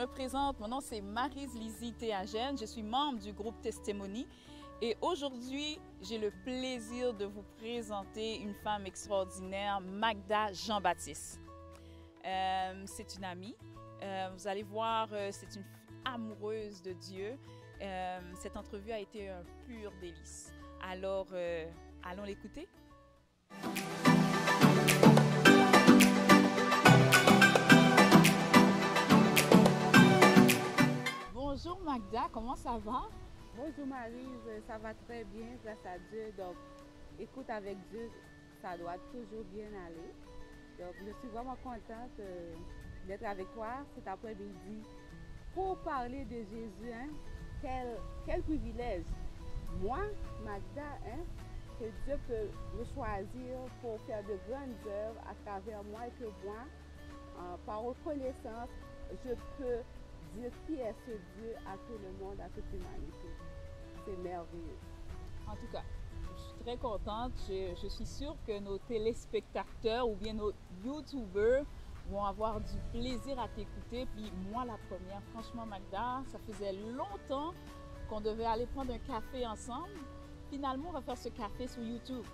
présente, mon nom c'est Maryse Lizzie Théagène, je suis membre du groupe Testimony et aujourd'hui j'ai le plaisir de vous présenter une femme extraordinaire, Magda Jean-Baptiste. C'est une amie, vous allez voir, c'est une amoureuse de Dieu. Cette entrevue a été un pur délice. Alors, allons l'écouter. Bonjour Magda, comment ça va? Bonjour Maryse, ça va très bien, grâce à Dieu. Donc, écoute, avec Dieu, ça doit toujours bien aller. Donc, je suis vraiment contente d'être avec toi cet après-midi pour parler de Jésus. Hein? Quel privilège! Moi, Magda, hein, que Dieu peut me choisir pour faire de grandes œuvres à travers moi et que moi, par reconnaissance, je peux dire qui est ce Dieu à tout le monde, à toute l'humanité. C'est merveilleux. En tout cas, je suis très contente. Je suis sûre que nos téléspectateurs ou bien nos YouTubers vont avoir du plaisir à t'écouter. Puis moi, la première, franchement, Magda, ça faisait longtemps qu'on devait aller prendre un café ensemble. Finalement, on va faire ce café sur YouTube.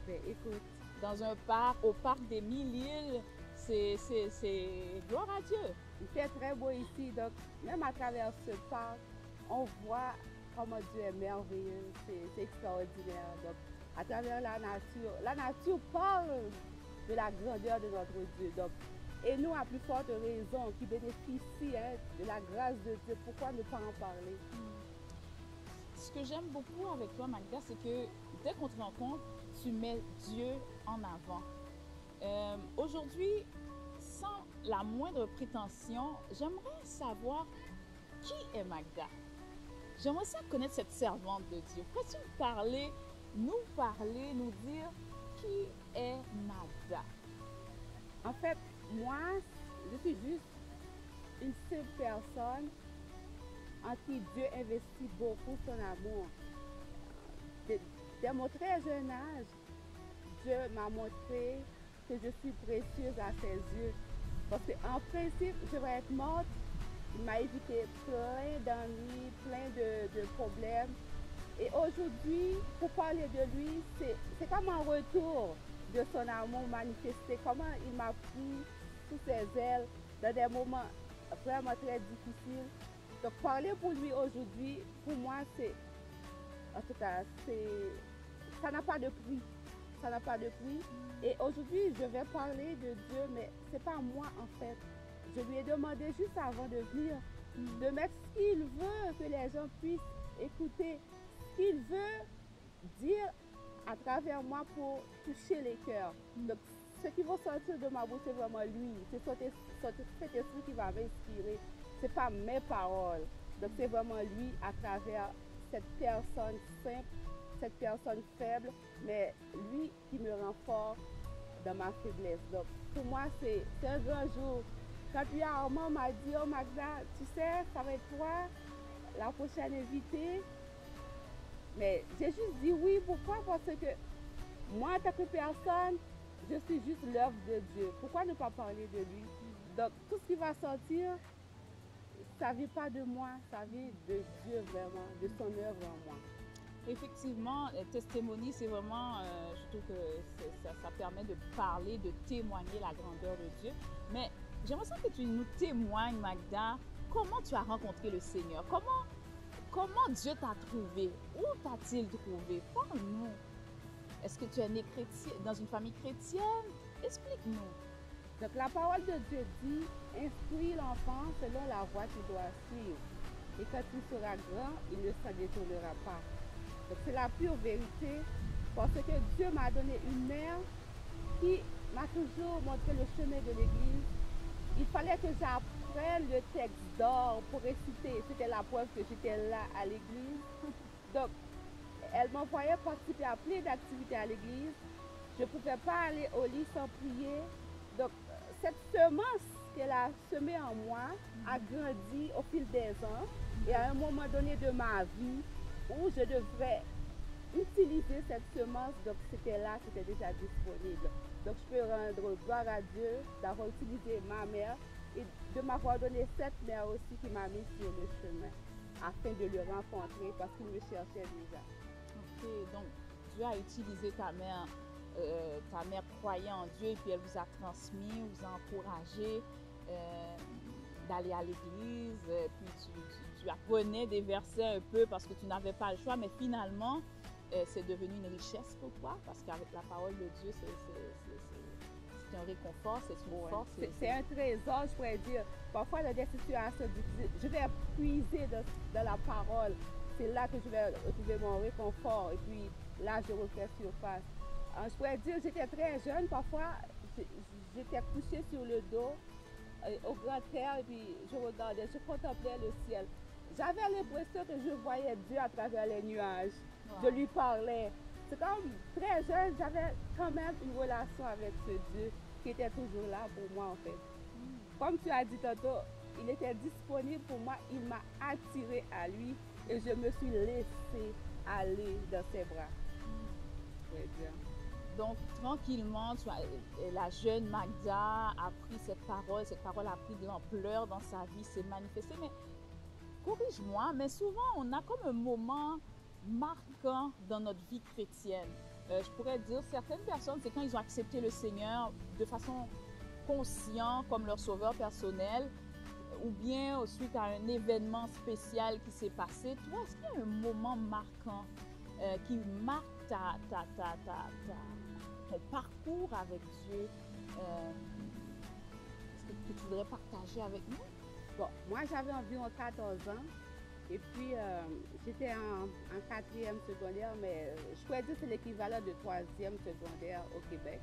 Ben, écoute, dans un parc, au parc des Mille-Îles. C'est gloire à Dieu. Il fait très beau ici, donc même à travers ce parc, on voit comment Dieu est merveilleux, c'est extraordinaire. Donc, à travers la nature parle de la grandeur de notre Dieu. Donc, et nous, à plus forte raison, qui bénéficient de la grâce de Dieu, pourquoi ne pas en parler? Ce que j'aime beaucoup avec toi, Magda, c'est que dès qu'on te rencontre, tu mets Dieu en avant. Aujourd'hui, sans la moindre prétention, j'aimerais savoir qui est Magda. J'aimerais ça connaître cette servante de Dieu. Peux-tu nous dire qui est Magda? En fait, moi, je suis juste une simple personne en qui Dieu investit beaucoup son amour. Dès mon très jeune âge, Dieu m'a montré que je suis précieuse à ses yeux. Parce qu'en principe, je vais être morte. Il m'a évité plein d'ennuis, plein de problèmes. Et aujourd'hui, pour parler de lui, c'est comme un retour de son amour manifesté. Comment il m'a pris sous ses ailes dans des moments vraiment très difficiles. Donc parler pour lui aujourd'hui, pour moi, en tout cas, ça n'a pas de prix. Ça n'a pas de prix. Et aujourd'hui, je vais parler de Dieu, mais ce n'est pas moi en fait. Je lui ai demandé juste avant de venir de mettre ce qu'il veut que les gens puissent écouter, ce qu'il veut dire à travers moi pour toucher les cœurs. Donc, ce qui va sortir de ma bouche, c'est vraiment lui. C'est cet esprit qui va m'inspirer. Ce n'est pas mes paroles. Donc, c'est vraiment lui à travers cette personne simple, cette personne faible, mais lui qui me rend fort dans ma faiblesse. Donc, pour moi, c'est un grand jour. Quand puis Armand m'a dit, oh Magda, tu sais, ça va être toi, la prochaine invitée. Mais j'ai juste dit oui. Pourquoi? Parce que moi, en tant que personne, je suis juste l'œuvre de Dieu. Pourquoi ne pas parler de lui? Donc, tout ce qui va sortir, ça ne vient pas de moi, ça vient de Dieu vraiment, de son œuvre en moi. Effectivement, Testimony, c'est vraiment, je trouve que ça permet de parler, de témoigner la grandeur de Dieu. Mais j'aimerais ça que tu nous témoignes, Magda, comment tu as rencontré le Seigneur? Comment Dieu t'a trouvé? Où t'a-t-il trouvé? Parle-nous. Est-ce que tu es né dans une famille chrétienne? Explique-nous. Donc la parole de Dieu dit, instruis l'enfant selon la voie qu'il doit suivre. Et quand il sera grand, il ne s'en détournera pas. Donc c'est la pure vérité, parce que Dieu m'a donné une mère qui m'a toujours montré le chemin de l'Église. Il fallait que j'apprenne le texte d'or pour réciter. C'était la preuve que j'étais là à l'Église. Donc, elle m'envoyait participer à plein d'activités à l'Église. Je ne pouvais pas aller au lit sans prier. Donc, cette semence qu'elle a semée en moi a grandi au fil des ans. Et à un moment donné de ma vie, où je devrais utiliser cette semence, donc c'était là, c'était déjà disponible. Donc je peux rendre gloire à Dieu d'avoir utilisé ma mère et de m'avoir donné cette mère aussi qui m'a mis sur le chemin afin de le rencontrer parce qu'il me cherchait déjà. Ok, donc Dieu a utilisé ta mère croyait en Dieu et puis elle vous a transmis, vous a encouragé d'aller à l'église, puis tu apprenais des versets un peu parce que tu n'avais pas le choix, mais finalement, c'est devenu une richesse pour toi parce qu'avec la parole de Dieu, c'est un réconfort, c'est une force. C'est un trésor, je pourrais dire. Parfois, dans des situations difficiles, je vais puiser dans la parole. C'est là que je vais retrouver mon réconfort et puis là, je refais surface. Je pourrais dire, j'étais très jeune, parfois, j'étais couchée sur le dos au grand air et puis je regardais, je contemplais le ciel. J'avais l'impression que je voyais Dieu à travers les nuages. Wow. Je lui parlais. C'est comme très jeune, j'avais quand même une relation avec ce Dieu qui était toujours là pour moi en fait. Comme tu as dit tantôt, il était disponible pour moi, il m'a attiré à lui et je me suis laissée aller dans ses bras. Très bien. Donc, tranquillement, la jeune Magda a pris cette parole a pris de l'ampleur dans sa vie, s'est manifestée. Mais corrige-moi, mais souvent, on a comme un moment marquant dans notre vie chrétienne. Je pourrais dire, certaines personnes, c'est quand ils ont accepté le Seigneur de façon consciente comme leur sauveur personnel, ou bien suite à un événement spécial qui s'est passé. Toi, est-ce qu'il y a un moment marquant qui marque ton parcours avec Dieu? Est-ce que tu voudrais partager avec nous? Bon, moi j'avais environ 14 ans et puis j'étais en 4e secondaire, mais je pourrais dire que c'est l'équivalent de 3e secondaire au Québec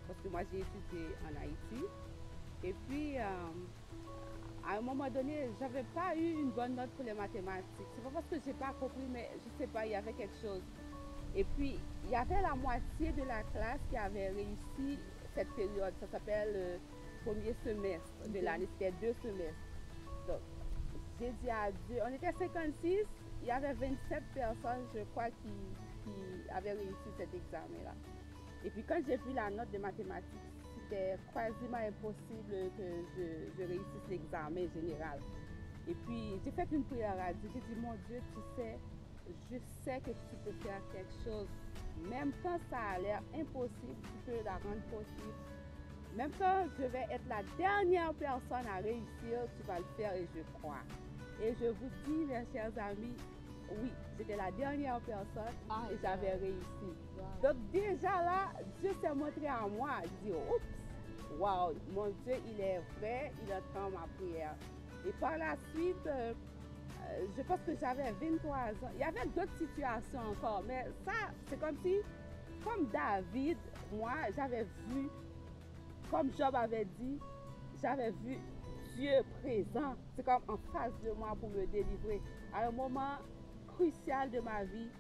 parce que moi j'ai étudié en Haïti. Et puis à un moment donné, j'avais pas eu une bonne note pour les mathématiques. C'est pas parce que j'ai pas compris, mais je sais pas, il y avait quelque chose. Et puis, il y avait la moitié de la classe qui avait réussi cette période. Ça s'appelle le premier semestre de l'année. C'était 2 semestres. Donc, j'ai dit à Dieu, on était 56, il y avait 27 personnes, je crois, qui avaient réussi cet examen-là. Et puis, quand j'ai vu la note de mathématiques, c'était quasiment impossible que je réussisse l'examen général. Et puis, j'ai fait une prière à Dieu. J'ai dit, mon Dieu, tu sais, je sais que tu peux faire quelque chose. Même quand ça a l'air impossible, tu peux la rendre possible. Même quand je vais être la dernière personne à réussir, tu vas le faire et je crois. Et je vous dis, mes chers amis, oui, j'étais la dernière personne et j'avais réussi. Wow. Donc déjà là, Dieu s'est montré à moi. Il dit, oups, wow, mon Dieu, il est vrai, il entend ma prière. Et par la suite, je pense que j'avais 23 ans. Il y avait d'autres situations encore, mais ça, c'est comme si, comme David, moi, j'avais vu, comme Job avait dit, j'avais vu Dieu présent. C'est comme en face de moi pour me délivrer. À un moment crucial de ma vie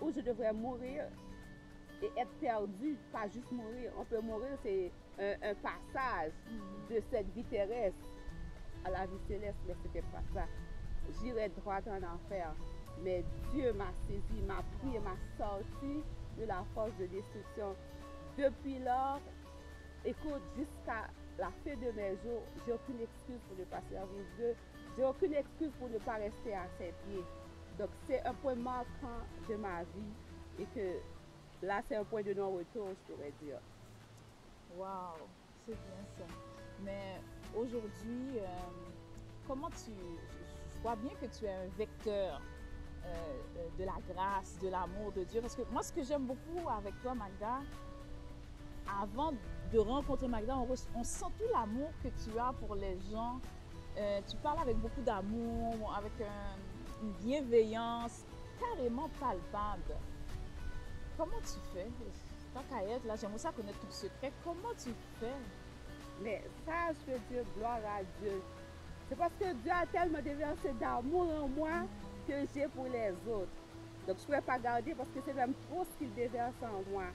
où je devrais mourir et être perdu, pas juste mourir. On peut mourir, c'est un passage de cette vie terrestre à la vie céleste, mais c'était pas ça. J'irais droit en enfer. Mais Dieu m'a saisi, m'a pris et m'a sorti de la force de destruction. Depuis lors, écoute, jusqu'à la fin de mes jours, j'ai aucune excuse pour ne pas servir Dieu. J'ai aucune excuse pour ne pas rester à ses pieds. Donc c'est un point marquant de ma vie et que là c'est un point de non-retour, je pourrais dire. Wow, c'est bien ça. Mais aujourd'hui, comment je vois bien que tu es un vecteur de la grâce, de l'amour de Dieu. Parce que moi, ce que j'aime beaucoup avec toi, Magda, avant de rencontrer Magda, on sent tout l'amour que tu as pour les gens. Tu parles avec beaucoup d'amour, avec une bienveillance carrément palpable. Comment tu fais? Tant qu'à être là, j'aimerais ça connaître ton secret. Comment tu fais? Mais ça, je peux dire gloire à Dieu. C'est parce que Dieu a tellement déversé d'amour en moi que j'ai pour les autres. Donc, je ne pourrais pas garder parce que c'est même trop ce qu'il déverse en moi.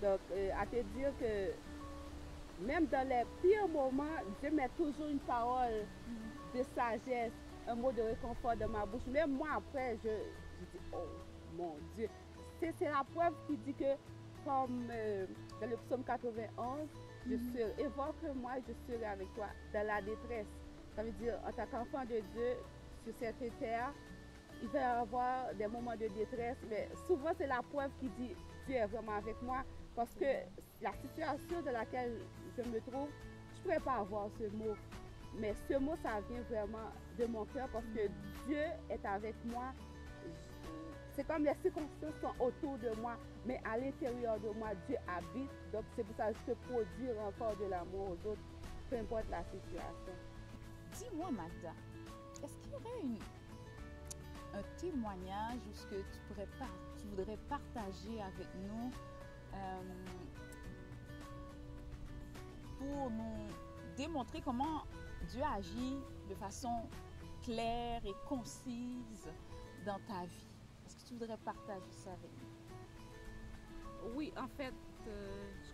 Donc, à te dire que même dans les pires moments, Dieu met toujours une parole de sagesse, un mot de réconfort dans ma bouche. Même moi, après, je dis, oh mon Dieu. C'est la preuve qui dit que comme dans le psaume 91, évoque-moi, je serai avec toi dans la détresse. Ça veut dire, en tant qu'enfant de Dieu, sur cette terre, il va y avoir des moments de détresse, mais souvent c'est la preuve qui dit Dieu est vraiment avec moi, parce que la situation dans laquelle je me trouve, je ne pourrais pas avoir ce mot. Mais ce mot, ça vient vraiment de mon cœur, parce que Dieu est avec moi. C'est comme les circonstances sont autour de moi, mais à l'intérieur de moi, Dieu habite. Donc c'est pour ça que je peux produire encore de l'amour aux autres, peu importe la situation. Dis-moi, Magda, est-ce qu'il y aurait un témoignage ou ce que tu voudrais partager avec nous pour nous démontrer comment Dieu agit de façon claire et concise dans ta vie? Est-ce que tu voudrais partager ça avec nous? Oui, en fait,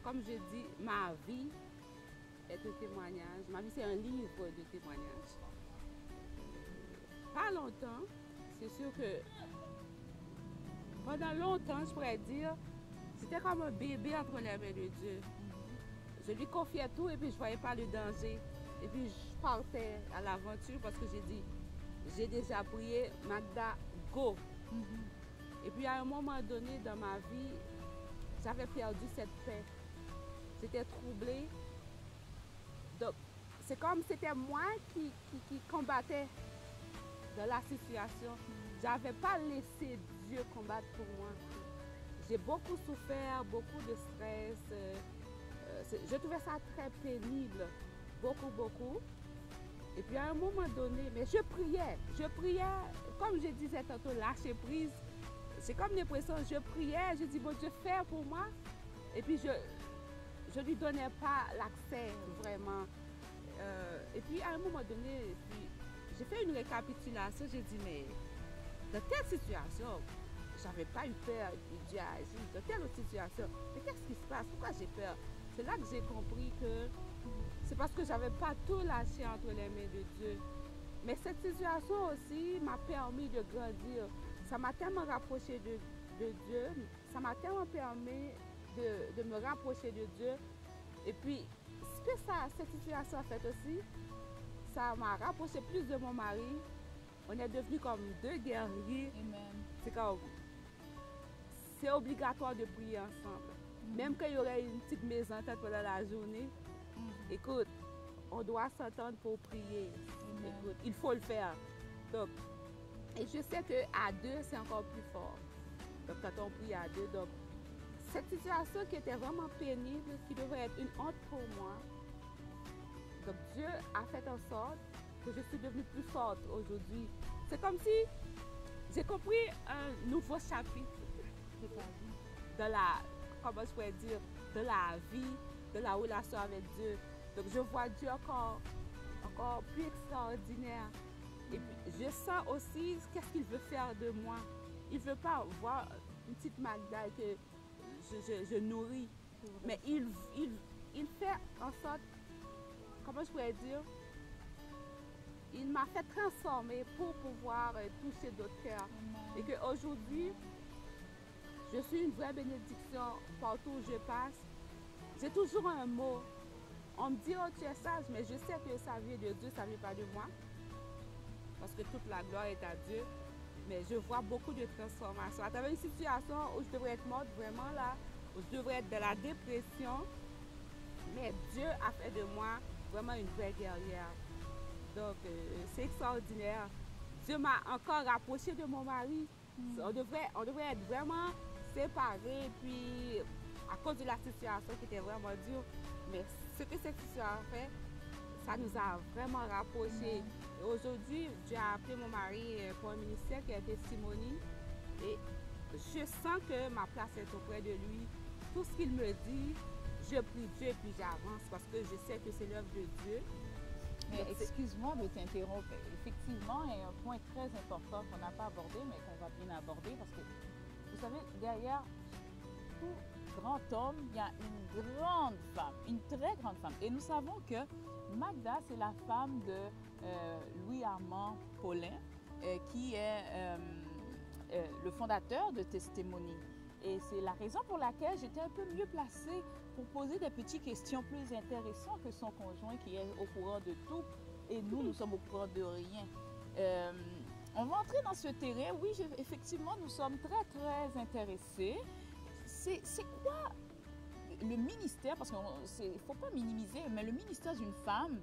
comme je dis, ma vie est un témoignage. Ma vie, c'est un livre de témoignages. Pas longtemps, c'est sûr que pendant longtemps, je pourrais dire, c'était comme un bébé entre les mains de Dieu. Je lui confiais tout et puis je ne voyais pas le danger. Et puis je partais à l'aventure parce que j'ai dit, j'ai déjà prié, Magda, go. Et puis à un moment donné dans ma vie, j'avais perdu cette paix. J'étais troublée. Donc, c'est comme c'était moi qui combattais dans la situation. Je n'avais pas laissé Dieu combattre pour moi. J'ai beaucoup souffert, beaucoup de stress. Je trouvais ça très pénible. Beaucoup. Et puis à un moment donné, mais je priais, comme je disais tantôt, lâcher prise. C'est comme l'impression, je priais, je dis, bon Dieu, fais pour moi. Et puis je ne lui donnais pas l'accès vraiment. Et puis à un moment donné, j'ai fait une récapitulation, j'ai dit, mais dans telle situation, j'avais pas eu peur, et puis Dieu a agi. Dans telle autre situation, mais qu'est-ce qui se passe? Pourquoi j'ai peur? C'est là que j'ai compris que c'est parce que j'avais pas tout lâché entre les mains de Dieu. Mais cette situation aussi m'a permis de grandir. Ça m'a tellement rapproché de Dieu, ça m'a tellement permis de me rapprocher de Dieu. Et puis, ce que cette situation a fait aussi, ça m'a rapproché plus de mon mari. On est devenus comme deux guerriers. Amen. C'est obligatoire de prier ensemble. Même qu'il y aurait une petite mésentente pendant la journée, écoute, on doit s'entendre pour prier. Écoute, il faut le faire. Donc, et je sais qu'à deux, c'est encore plus fort. Donc, quand on prie à deux, donc, cette situation qui était vraiment pénible, qui devait être une honte pour moi, donc Dieu a fait en sorte que je suis devenue plus forte aujourd'hui. C'est comme si j'ai compris un nouveau chapitre de la, comment je pourrais dire, de la vie, de la relation avec Dieu. Donc je vois Dieu encore plus extraordinaire. Et puis je sens aussi qu'est-ce qu'il veut faire de moi. Il ne veut pas voir une petite Magda que je nourris. Mais il fait en sorte, comment je pourrais dire, il m'a fait transformer pour pouvoir toucher d'autres cœurs. Et qu'aujourd'hui, je suis une vraie bénédiction partout où je passe. J'ai toujours un mot. On me dit, oh, tu es sage, mais je sais que ça vient de Dieu, ça ne vient pas de moi. Parce que toute la gloire est à Dieu. Mais je vois beaucoup de transformations. À travers une situation où je devrais être morte vraiment là, où je devrais être dans la dépression, mais Dieu a fait de moi vraiment une vraie guerrière. Donc, c'est extraordinaire. Dieu m'a encore rapproché de mon mari. On devrait être vraiment séparés, puis à cause de la situation qui était vraiment dure. Mais ce que cette situation a fait, ça nous a vraiment rapprochés. Aujourd'hui, Dieu a appelé mon mari pour un ministère qui est Testimony. Et je sens que ma place est auprès de lui. Tout ce qu'il me dit, je prie Dieu et puis j'avance parce que je sais que c'est l'œuvre de Dieu. Mais excuse-moi de t'interrompre. Effectivement, il y a un point très important qu'on n'a pas abordé, mais qu'on va bien aborder parce que, vous savez, derrière tout grand homme, il y a une grande femme, une très grande femme. Et nous savons que Magda, c'est la femme de Louis-Armand Paulin, qui est le fondateur de Testimony. Et c'est la raison pour laquelle j'étais un peu mieux placée pour poser des petites questions plus intéressantes que son conjoint qui est au courant de tout. Et nous sommes au courant de rien. On va entrer dans ce terrain. Oui, effectivement, nous sommes très, très intéressés. C'est quoi le ministère, parce qu'il ne faut pas minimiser, mais le ministère d'une femme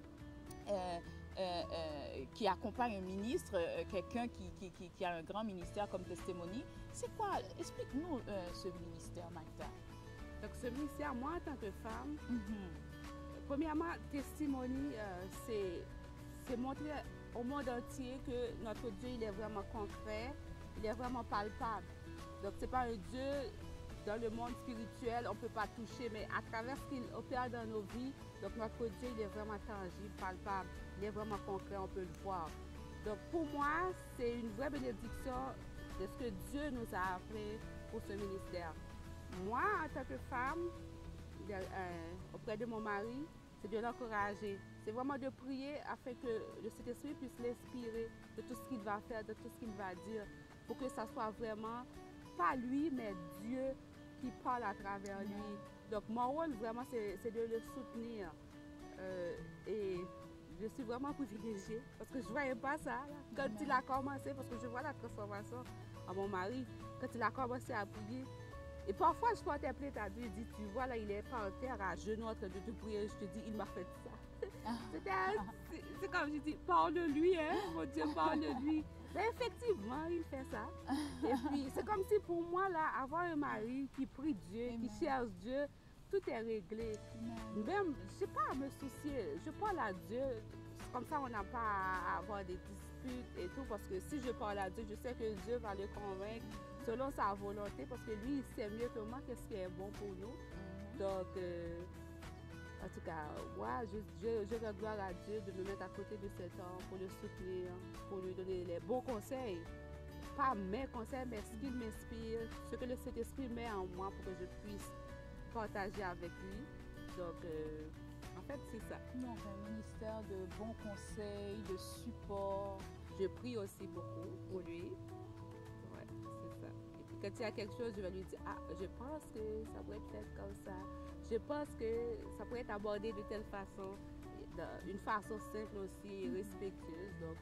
qui accompagne un ministre, quelqu'un qui a un grand ministère comme Testimony, c'est quoi? Explique-nous ce ministère, Magda. Donc, ce ministère, moi, en tant que femme, premièrement, Testimony, c'est montrer au monde entier que notre Dieu, il est vraiment concret, il est vraiment palpable. Donc, ce n'est pas un Dieu dans le monde spirituel, on ne peut pas toucher, mais à travers ce qu'il opère dans nos vies, donc notre Dieu, il est vraiment tangible, palpable, il est vraiment concret, on peut le voir. Donc, pour moi, c'est une vraie bénédiction de ce que Dieu nous a appelé pour ce ministère. Moi, en tant que femme, auprès de mon mari, c'est de l'encourager. C'est vraiment de prier afin que le Saint-Esprit puisse l'inspirer de tout ce qu'il va faire, de tout ce qu'il va dire, pour que ça soit vraiment, pas lui, mais Dieu qui parle à travers lui. Donc, mon rôle, vraiment, c'est de le soutenir. Et je suis vraiment privilégiée parce que je ne voyais pas ça. Là. Quand il a commencé, parce que je vois la transformation à mon mari, quand il a commencé à prier, et parfois, je portais plainte à Dieu, il dit, tu vois, là, il est par terre à genoux en train de te prier. Je te dis, il m'a fait ça. C'est comme je dis, parle-lui, hein, mon Dieu, parle-lui. Mais effectivement, il fait ça. Et puis, c'est comme si pour moi, là, avoir un mari qui prie Dieu, qui cherche Dieu, tout est réglé. Même, je ne sais pas à me soucier. Je parle à Dieu. Comme ça, on n'a pas à avoir des disputes et tout. Parce que si je parle à Dieu, je sais que Dieu va le convaincre selon sa volonté. Parce que lui, il sait mieux que moi qu'est-ce qui est bon pour nous. Donc, en tout cas, moi, je rends gloire à Dieu de me mettre à côté de cet homme pour le soutenir, pour lui donner les bons conseils. Pas mes conseils, mais ce qu'il m'inspire, ce que le Saint-Esprit met en moi pour que je puisse partager avec lui. Donc, en fait, c'est ça. Donc, un ministère de bons conseils, de support. Je prie aussi beaucoup pour lui. Ouais, c'est ça. Et puis, quand il y a quelque chose, je vais lui dire, ah, je pense que ça pourrait être comme ça. Je pense que ça pourrait être abordé de telle façon, d'une façon simple aussi, respectueuse. Donc,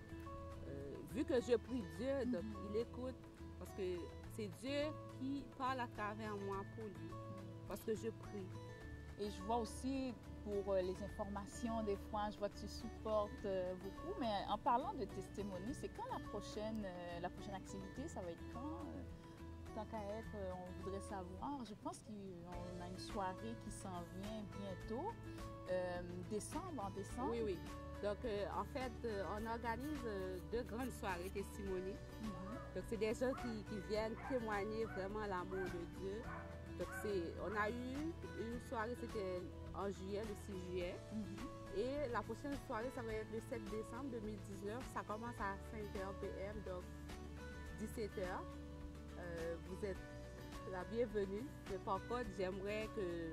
vu que je prie Dieu, donc il écoute, parce que c'est Dieu qui parle à travers moi pour lui, parce que je prie. Et je vois aussi pour les informations, des fois, je vois que tu supportes beaucoup, mais en parlant de Testimony, c'est quand la prochaine activité, ça va être quand? Tant qu'à être, on voudrait savoir. Je pense qu'on a une soirée qui s'en vient bientôt, en décembre. Oui, oui. Donc, en fait, on organise 2 grandes soirées Testimony. Donc, c'est des gens qui viennent témoigner vraiment l'amour de Dieu. Donc, on a eu une soirée, c'était en juillet, le 6 juillet. Et la prochaine soirée, ça va être le 7 décembre 2019. Ça commence à 5h PM, donc 17h. Vous êtes la bienvenue. Mais par contre, j'aimerais que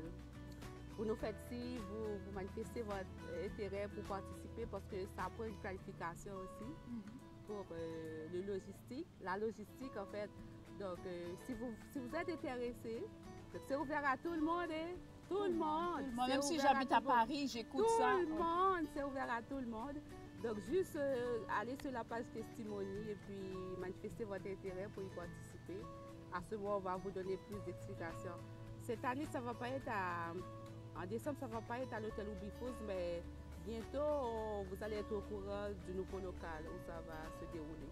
vous nous faites-ci, vous manifestez votre intérêt pour participer parce que ça prend une planification aussi pour le logistique. La logistique, en fait, donc si vous êtes intéressé, c'est ouvert à tout le monde, hein? Tout le monde. Même si j'habite à Paris, j'écoute ça. Tout le monde, c'est ouvert à tout le monde. Donc, juste aller sur la page Testimony et puis manifester votre intérêt pour y participer. À ce moment, on va vous donner plus d'explications. Cette année, ça va pas être en décembre, ça ne va pas être à l'hôtel Oubifos, mais bientôt, vous allez être au courant du nouveau local où ça va se dérouler.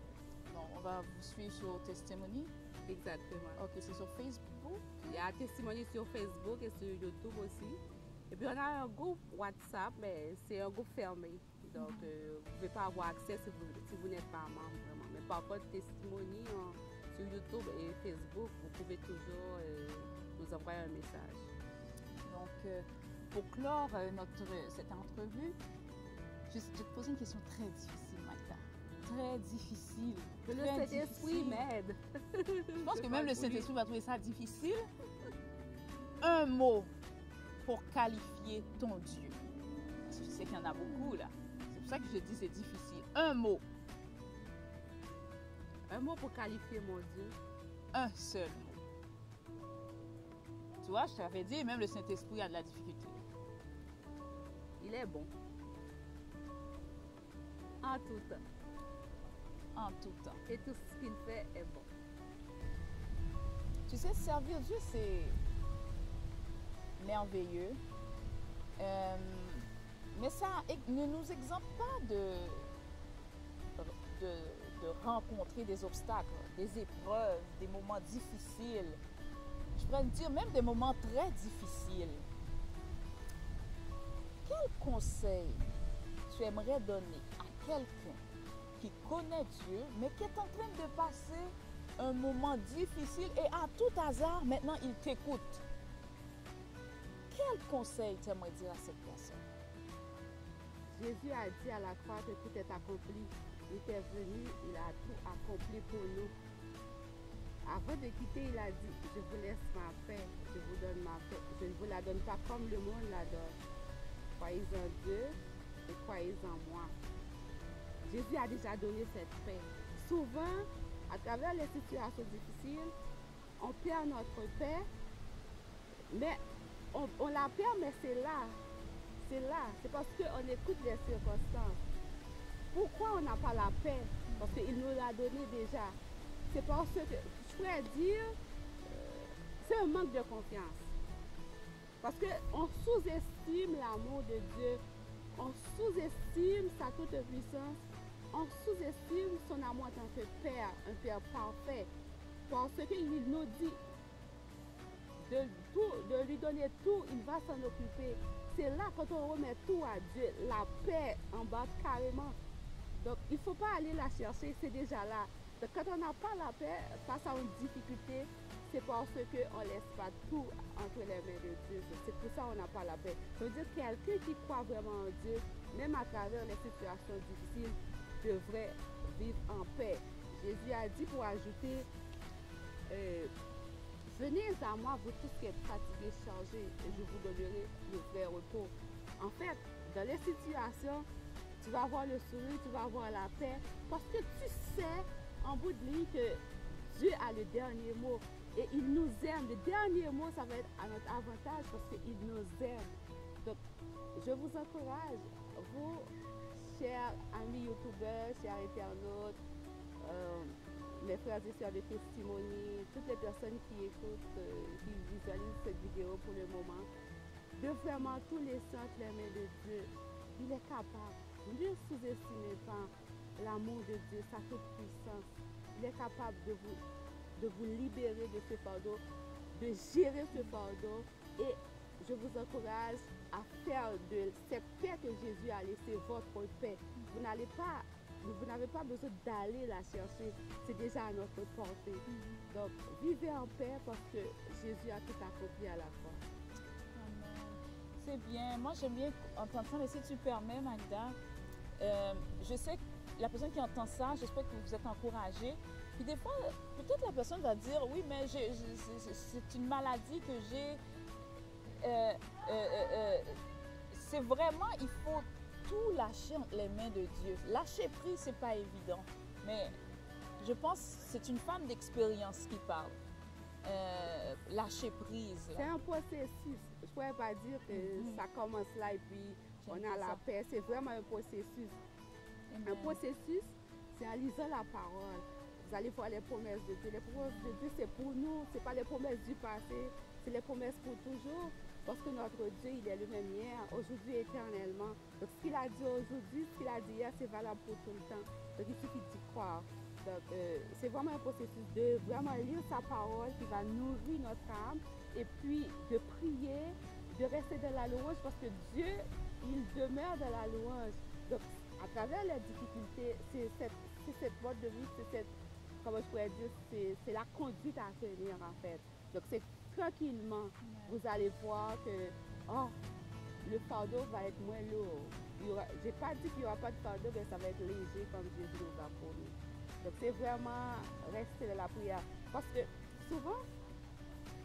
Bon, on va vous suivre sur Testimony. Exactement. Ok, c'est sur Facebook? Il y a Testimony sur Facebook et sur YouTube aussi. Et puis, on a un groupe WhatsApp, mais c'est un groupe fermé. Donc, vous ne pouvez pas avoir accès si vous n'êtes pas membre vraiment. Mais par contre, Testimony sur YouTube et Facebook, vous pouvez toujours nous envoyer un message. Donc, pour clore cette entrevue, je vais te poser une question très difficile, Magda. Très difficile. Que le Saint-Esprit m'aide. Je pense que même le Saint-Esprit va trouver ça difficile. Un mot pour qualifier ton Dieu. Parce que je sais qu'il y en a beaucoup là. C'est pour ça que je dis c'est difficile. Un mot. Un mot pour qualifier mon Dieu. Un seul mot. Tu vois, je t'avais dit, même le Saint-Esprit a de la difficulté. Il est bon. En tout temps. En tout temps. Et tout ce qu'il fait est bon. Tu sais, servir Dieu, c'est merveilleux. Mais ça ne nous exempte pas de rencontrer des obstacles, des épreuves, des moments difficiles. Je pourrais dire même des moments très difficiles. Quel conseil tu aimerais donner à quelqu'un qui connaît Dieu, mais qui est en train de passer un moment difficile et à tout hasard, maintenant, il t'écoute? Quel conseil tu aimerais dire à cette personne? Jésus a dit à la croix que tout est accompli. Il était venu, il a tout accompli pour nous. Avant de quitter, il a dit, je vous laisse ma paix, je vous donne ma paix. Je ne vous la donne pas comme le monde la donne. Croyez en Dieu et croyez en moi. Jésus a déjà donné cette paix. Souvent, à travers les situations difficiles, on perd notre paix, mais on la perd, mais c'est là. C'est là. C'est parce qu'on écoute les circonstances. Pourquoi on n'a pas la paix? Parce qu'il nous l'a donné déjà. C'est parce que, je pourrais dire, c'est un manque de confiance. Parce qu'on sous-estime l'amour de Dieu. On sous-estime sa toute-puissance. On sous-estime son amour en tant que Père, un Père parfait. Parce qu'il nous dit de lui donner tout, il va s'en occuper. C'est là, quand on remet tout à Dieu, la paix embarque carrément. Donc, il ne faut pas aller la chercher, c'est déjà là. Donc, quand on n'a pas la paix face à une difficulté, c'est parce qu'on ne laisse pas tout entre les mains de Dieu. C'est pour ça qu'on n'a pas la paix. Ça veut dire que quelqu'un qui croit vraiment en Dieu, même à travers les situations difficiles, devrait vivre en paix. Jésus a dit pour ajouter, venez à moi, vous tous qui êtes fatigués, chargés, et je vous donnerai le vrai repos. En fait, dans les situations, tu vas avoir le sourire, tu vas avoir la paix, parce que tu sais, en bout de ligne, que Dieu a le dernier mot. Et il nous aime. Le dernier mot, ça va être à notre avantage, parce qu'il nous aime. Donc, je vous encourage, vous, chers amis youtubeurs, chers internautes, mes frères et sœurs de Testimony, toutes les personnes qui écoutent, qui visualisent cette vidéo pour le moment, de vraiment tous les centres les mains de Dieu. Il est capable. Ne sous-estimez pas l'amour de Dieu, sa toute puissance. Il est capable de vous libérer de ce fardeau, de gérer ce fardeau. Et je vous encourage à faire de cette paix que Jésus a laissée votre paix. Vous n'avez pas besoin d'aller la chercher. C'est déjà à notre portée. Donc, vivez en paix parce que Jésus a tout accompli à la fois. Amen. C'est bien. Moi, j'aime bien entendre ça, mais si tu permets, Magda, je sais que la personne qui entend ça, j'espère que vous êtes encouragée. Puis des fois, peut-être la personne va dire, oui, mais c'est une maladie que j'ai. C'est vraiment, il faut tout lâcher entre les mains de Dieu. Lâcher prise, c'est pas évident. Mais je pense que c'est une femme d'expérience qui parle. Lâcher prise. C'est un processus. Je ne pourrais pas dire que ça commence là et puis on a la paix. C'est vraiment un processus. Amen. Un processus, c'est en lisant la parole. Vous allez voir les promesses de Dieu. Les promesses de Dieu, c'est pour nous. Ce n'est pas les promesses du passé. C'est les promesses pour toujours. Parce que notre Dieu, il est le même hier, aujourd'hui, éternellement. Donc, ce qu'il a dit aujourd'hui, ce qu'il a dit hier, c'est valable pour tout le temps. Donc, il suffit d'y croire. Donc, c'est vraiment un processus de vraiment lire sa parole qui va nourrir notre âme et puis de prier, de rester dans la louange parce que Dieu, il demeure dans la louange. Donc, à travers les difficultés, c'est cette mode de vie, c'est cette, comment je pourrais dire, c'est la conduite à tenir en fait. Donc, c'est tranquillement, vous allez voir que le fardeau va être moins lourd. Je n'ai pas dit qu'il n'y aura pas de fardeau, mais ça va être léger comme Jésus nous a promis. Donc c'est vraiment rester dans la prière. Parce que souvent,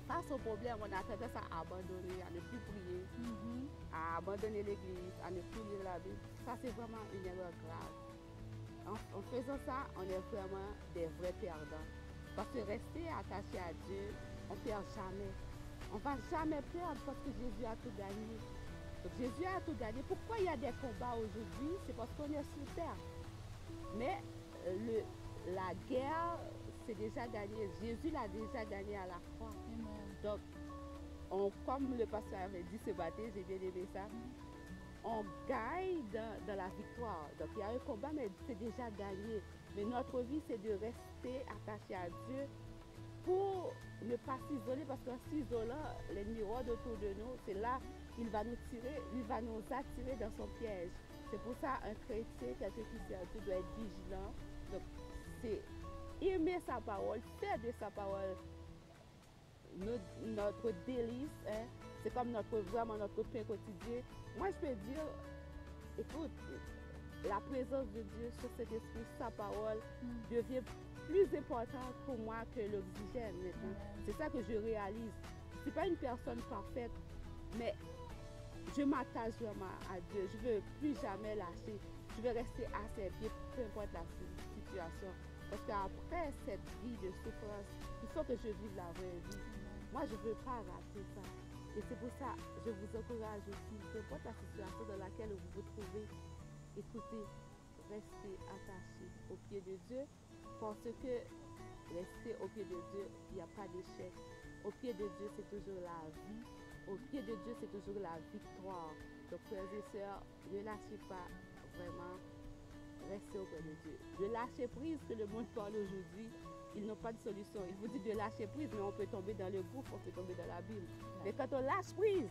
face au problème, on a tendance à abandonner, à ne plus prier, à abandonner l'église, à ne plus lire la Bible. Ça, c'est vraiment une erreur grave. En faisant ça, on est vraiment des vrais perdants. Parce que rester attaché à Dieu, on ne perd jamais. On ne va jamais perdre parce que Jésus a tout gagné. Donc Jésus a tout gagné. Pourquoi il y a des combats aujourd'hui? C'est parce qu'on est sur terre. Mais la guerre, c'est déjà gagné. Jésus l'a déjà gagné à la croix. Amen. Donc, comme le pasteur avait dit ce matin, j'ai bien aimé ça, on gagne dans la victoire. Donc, il y a un combat, mais c'est déjà gagné. Mais notre vie, c'est de rester attaché à Dieu pour ne pas s'isoler, parce qu'en s'isolant, l'ennemi rôde autour de nous. C'est là qu'il va nous tirer, il va nous attirer dans son piège. C'est pour ça un chrétien, quelqu'un qui sert Dieu, doit être vigilant. Donc, c'est aimer sa parole, faire de sa parole notre délice, hein. C'est comme vraiment notre pain quotidien. Moi, je peux dire, écoute, la présence de Dieu sur cet esprit, sa parole, devient plus importante pour moi que l'oxygène maintenant. C'est ça que je réalise. Je ne suis pas une personne parfaite, mais je m'attache vraiment à Dieu. Je ne veux plus jamais lâcher. Je veux rester à ses pieds, peu importe la situation. Parce qu'après cette vie de souffrance, il faut que je vive la vraie vie. Moi, je ne veux pas rater ça. Et c'est pour ça que je vous encourage aussi, peu importe la situation dans laquelle vous vous trouvez, écoutez, restez attachés au pied de Dieu, parce que rester au pied de Dieu, il n'y a pas d'échec. Au pied de Dieu, c'est toujours la vie. Au pied de Dieu, c'est toujours la victoire. Donc, frères et sœurs, ne lâchez pas vraiment, restez auprès de Dieu. De lâcher prise que le monde parle aujourd'hui, ils n'ont pas de solution. Ils vous disent de lâcher prise, mais on peut tomber dans le gouffre, on peut tomber dans l'abîme. Mais quand on lâche prise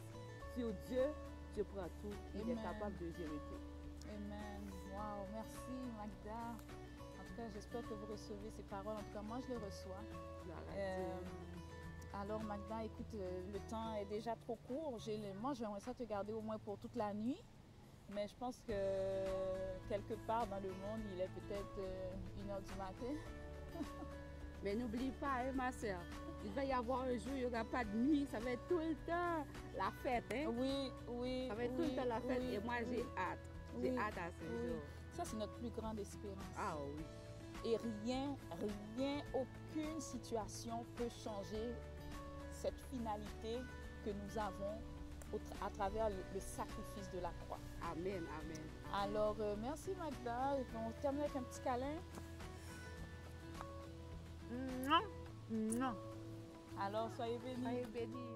sur Dieu, Dieu prend tout. Il est capable de gérer tout. Amen. Wow, merci Magda. En tout cas, j'espère que vous recevez ces paroles. En tout cas, moi, je les reçois. Alors Magda, écoute, le temps est déjà trop court. Moi, j'aimerais ça te garder au moins pour toute la nuit. Mais je pense que quelque part dans le monde, il est peut-être 1h du matin. Mais n'oublie pas, hein, ma soeur, il va y avoir un jour, il n'y aura pas de nuit, ça va être tout le temps la fête. Hein? Oui, oui. Ça va être tout le temps la fête et moi j'ai hâte. J'ai hâte à ce jour. Ça, c'est notre plus grande espérance. Ah oui. Et rien, aucune situation peut changer cette finalité que nous avons à travers le sacrifice de la croix. Amen, amen. Alors, merci Magda. On termine avec un petit câlin. Non. Alors, soyez bénis. Soyez bénis.